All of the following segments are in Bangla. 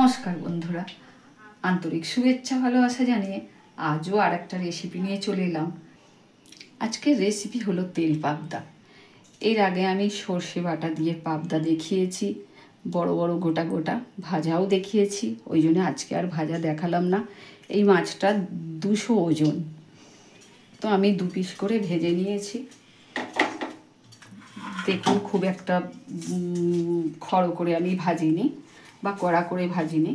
নমস্কার বন্ধুরা, আন্তরিক শুভেচ্ছা ভালোবাসা জানিয়ে আজও আর একটা রেসিপি নিয়ে চলে এলাম। আজকের রেসিপি হলো তেল পাবদা। এর আগে আমি সর্ষে বাটা দিয়ে পাবদা দেখিয়েছি, বড় বড় গোটা গোটা ভাজাও দেখিয়েছি, ওই জন্য আজকে আর ভাজা দেখালাম না। এই মাছটা 200 ওজন, তো আমি 2 পিস করে ভেজে নিয়েছি। দেখুন, খুব একটা খড় করে আমি ভাজিনি বা কড়া করে ভাজিনি।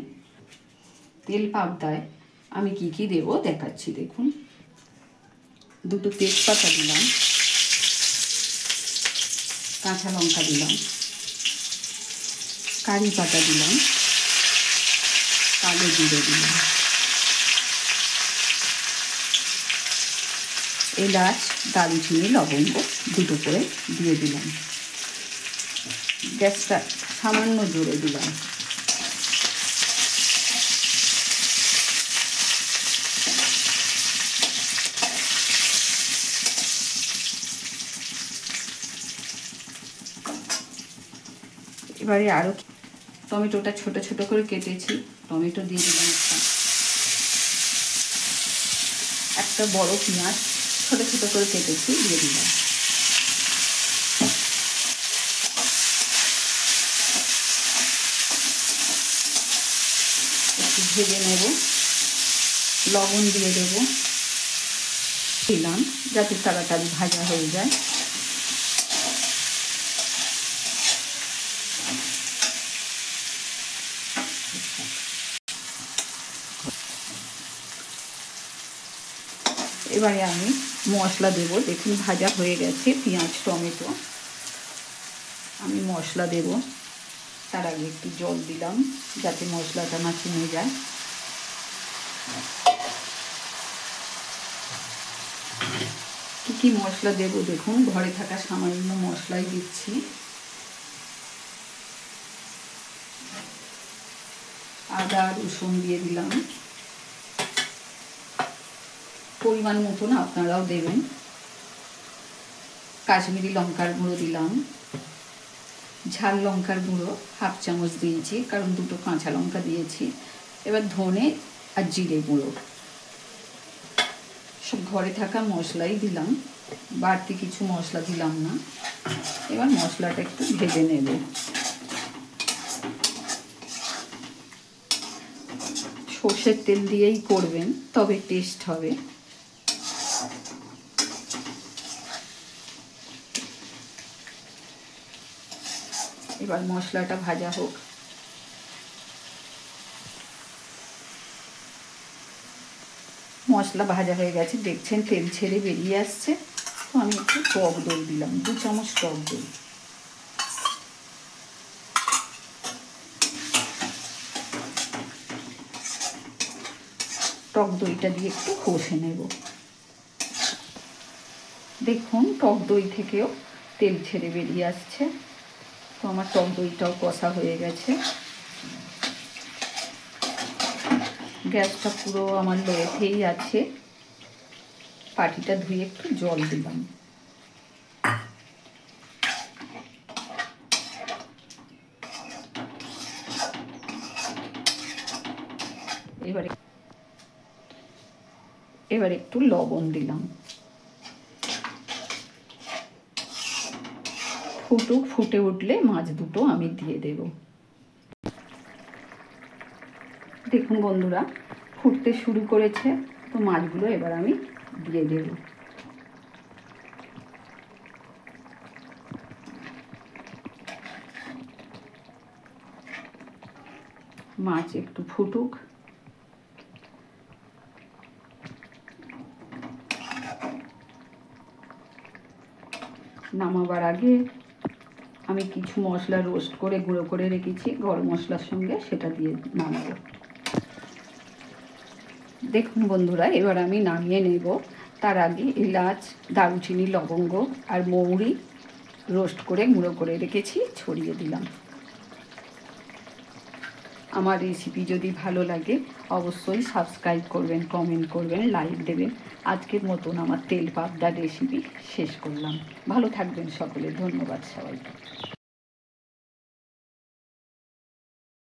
তেল পাবদায় আমি কি কি দেব দেখাচ্ছি। দেখুন, 2টো তেজপাতা দিলাম, কাঁচা লঙ্কা দিলাম, কারি পাতা দিলাম, কালো জিরে দিলাম, এলাচ, দারুচিনি, লবঙ্গ 2টো করে দিয়ে দিলাম। গ্যাসটা সামান্য জোরে দিলাম। এবারে আরও টমেটোটা ছোট ছোট করে কেটেছি, টমেটো দিয়ে দিলাম। একটা বড় পেঁয়াজ ছোট ছোট করে কেটেছি, দিয়ে দিলাম। একটু ভেজে নেব, লবণ দিয়ে দেবো, দিলাম যাতে তাড়াতাড়ি ভাজা হয়ে যায়। এবারে আমি মশলা দেব। দেখুন, ভাজা হয়ে গেছে পেঁয়াজ টমেটো। আমি মশলা দেব, তার আগে একটু জল দিলাম যাতে মশলাটা না চিনে যায়। কী কী মশলা দেব দেখুন, ঘরে থাকা সামান্য মশলাই দিচ্ছি। আদা রসুন দিয়ে দিলাম, পরিমাণ মতন আপনারাও দেবেন। কাশ্মীরি লঙ্কার গুঁড়ো দিলাম, ঝাল লঙ্কার গুঁড়ো 1/2 চামচ দিয়েছি, কারণ 2টো কাঁচা লঙ্কা দিয়েছি। এবার ধনে আর জিরে গুঁড়ো, সব ঘরে থাকা মশলাই দিলাম, বাড়তি কিছু মশলা দিলাম না। এবার মশলাটা একটু ভেজে নেব। সর্ষের তেল দিয়েই করবেন, তবে টেস্ট হবে। এবার মশলাটা ভাজা হোক। মশলা ভাজা হয়ে গেছে, দেখছেন তেল ছেড়ে বেরিয়ে আসছে। তো আমি একটু টক দই দিলাম, 2 চামচ টক দই। টক দইটা দিয়ে একটু কষে নেব। দেখুন, টক দই থেকেও তেল ছেড়ে বেরিয়ে আসছে। তো আমার টক দইটাও কষা হয়ে গেছে। গ্যাসটা পুরো আমার লোয়েতেই আছে। পাটিটা ধুয়ে একটু জল দিলাম। এবার একটু লবণ দিলাম। ফুটে উঠলে মাছ 2টো আমি দিয়ে দেব। দেখুন বন্ধুরা, ফুটতে শুরু করেছে, তো মাছগুলো এবার আমি দিয়ে দেব। মাছ একটু ফুটুক। নামাবার আগে আমি কিছু মশলা রোস্ট করে গুঁড়ো করে রেখেছি গরম মশলার সঙ্গে, সেটা দিয়ে নামাবো। দেখুন বন্ধুরা, এবার আমি নামিয়ে নেব। তার আগে এলাচ, দারুচিনি, লবঙ্গ আর মৌরি রোস্ট করে গুঁড়ো করে রেখেছি, ছড়িয়ে দিলাম। আমার রেসিপি যদি ভালো লাগে অবশ্যই সাবস্ক্রাইব করবেন, কমেন্ট করবেন, লাইক দেবেন। আজকের মতন আমার তেল পাবদা রেসিপি শেষ করলাম। ভালো থাকবেন সকলে, ধন্যবাদ সবাইকে।